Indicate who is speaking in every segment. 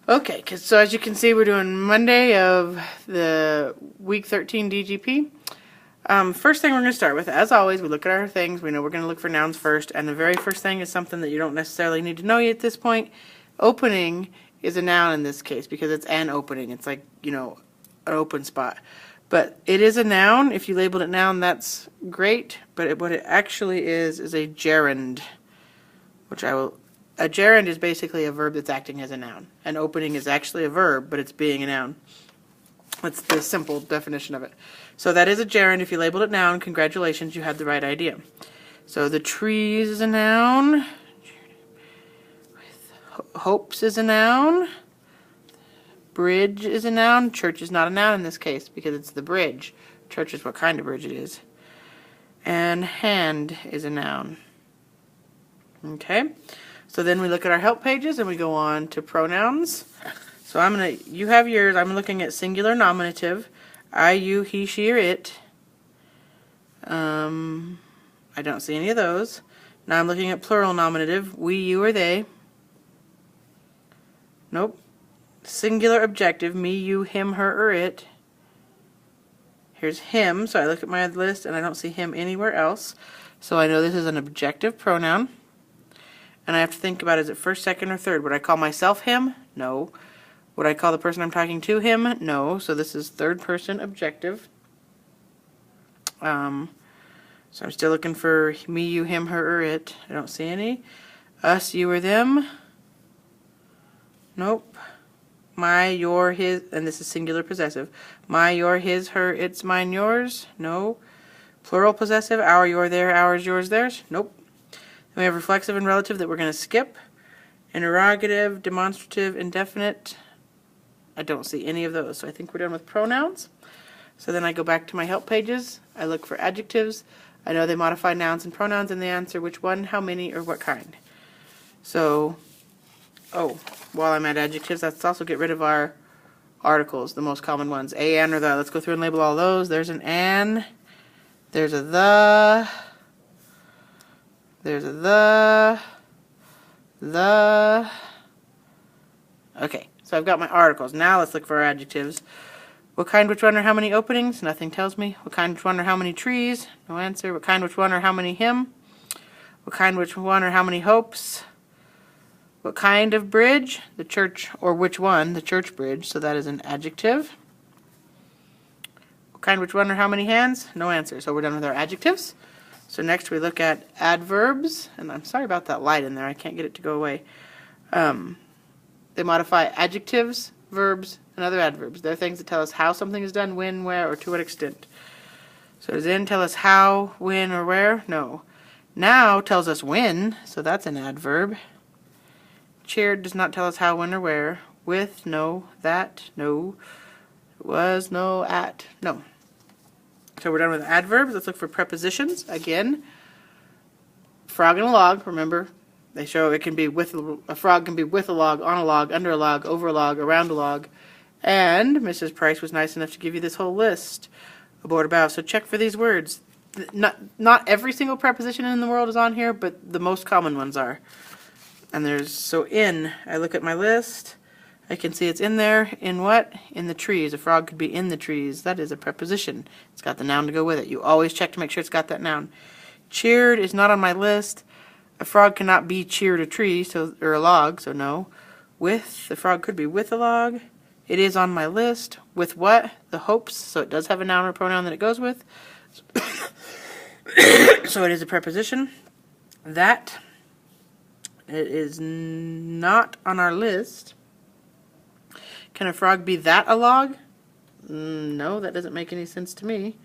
Speaker 1: Okay, so as you can see, we're doing Monday of the week 13 DGP. First thing we're going to start with, as always, we look at our things. We know we're going to look for nouns first, and the very first thing is something that you don't necessarily need to know yet at this point. Opening is a noun in this case because it's an opening. It's like, you know, an open spot. But it is a noun. If you labeled it noun, that's great. But what it actually is a gerund, which I will... A gerund is basically a verb that's acting as a noun. An opening is actually a verb, but it's being a noun. That's the simple definition of it. So that is a gerund. If you labeled it noun, congratulations, you had the right idea. So the trees is a noun. Hopes is a noun. Bridge is a noun. Church is not a noun in this case because it's the bridge. Church is what kind of bridge it is. And hand is a noun. Okay. So then we look at our help pages and we go on to pronouns. So you have yours. I'm looking at singular nominative. I, you, he, she, or it. I don't see any of those. Now I'm looking at plural nominative. We, you, or they. Nope. Singular objective. Me, you, him, her, or it. Here's him. So I look at my list and I don't see him anywhere else. So I know this is an objective pronoun. And I have to think about, is it first, second, or third? Would I call myself him? No. Would I call the person I'm talking to him? No. So this is third person objective. So I'm still looking for me, you, him, her, or it. I don't see any. Us, you, or them. Nope. My, your, his, and this is singular possessive. My, your, his, her, its, mine, yours. No. Plural possessive. Our, your, their, ours, yours, theirs. Nope. We have reflexive and relative that we're going to skip. Interrogative, demonstrative, indefinite. I don't see any of those, so I think we're done with pronouns. So then I go back to my help pages. I look for adjectives. I know they modify nouns and pronouns, and they answer which one, how many, or what kind. So, while I'm at adjectives, let's also get rid of our articles, the most common ones. A, an, or the. Let's go through and label all those. There's an an. There's a the. There's a the. Okay, so I've got my articles. Now let's look for our adjectives. What kind, which one, or how many openings? Nothing tells me. What kind, which one, or how many trees? No answer. What kind, which one, or how many him? What kind, which one, or how many hopes? What kind of bridge? The church, or which one? The church bridge, so that is an adjective. What kind, which one, or how many hands? No answer. So we're done with our adjectives. So next we look at adverbs, and I'm sorry about that light in there, I can't get it to go away. They modify adjectives, verbs, and other adverbs. They're things that tell us how something is done, when, where, or to what extent. So does in tell us how, when, or where? No. Now tells us when, so that's an adverb. Cheered does not tell us how, when, or where. With, no. That, no. Was, no. At, no. So we're done with adverbs. Let's look for prepositions. Again, frog and a log. Remember, they show it can be with a frog can be with a log, on a log, under a log, over a log, around a log. And Mrs. Price was nice enough to give you this whole list aboard above. So check for these words. Not every single preposition in the world is on here, but the most common ones are. And so in, I look at my list. I can see it's in there. In what? In the trees. A frog could be in the trees. That is a preposition. It's got the noun to go with it. You always check to make sure it's got that noun. Cheered is not on my list. A frog cannot be cheered a tree, or a log, so no. With, the frog could be with a log. It is on my list. With what? The hopes, so it does have a noun or pronoun that it goes with. So it is a preposition. That, it is not on our list. Can a frog be that a log? No, that doesn't make any sense to me.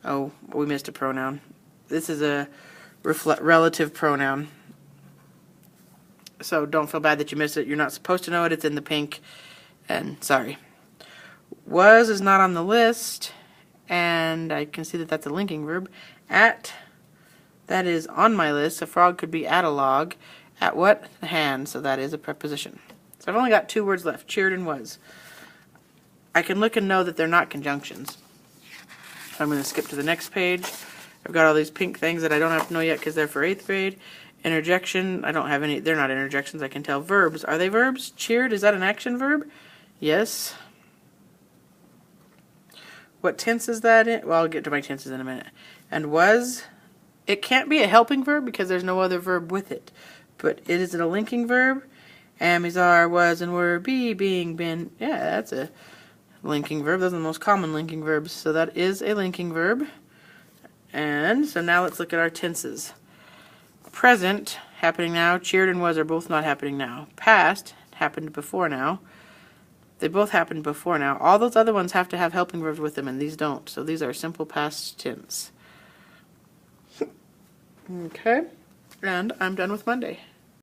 Speaker 1: Oh, we missed a pronoun. This is a relative pronoun. So don't feel bad that you missed it. You're not supposed to know it. It's in the pink. And sorry. Was is not on the list. And I can see that that's a linking verb. At, that is on my list. A frog could be at a log. At what? The hand. So that is a preposition. So I've only got two words left, cheered and was. I can look and know that they're not conjunctions. So I'm going to skip to the next page. I've got all these pink things that I don't have to know yet because they're for 8th grade. Interjection, I don't have any, they're not interjections, I can tell. Verbs, are they verbs? Cheered, is that an action verb? Yes. What tense is that in? Well, I'll get to my tenses in a minute. And was, it can't be a helping verb because there's no other verb with it. But is it a linking verb? Am, is, are, was, and were, be, being, been. Yeah, that's a linking verb. Those are the most common linking verbs. So that is a linking verb. And so now let's look at our tenses. Present, happening now. Cheered and was are both not happening now. Past, happened before now. They both happened before now. All those other ones have to have helping verbs with them, and these don't. So these are simple past tense. Okay, and I'm done with Monday.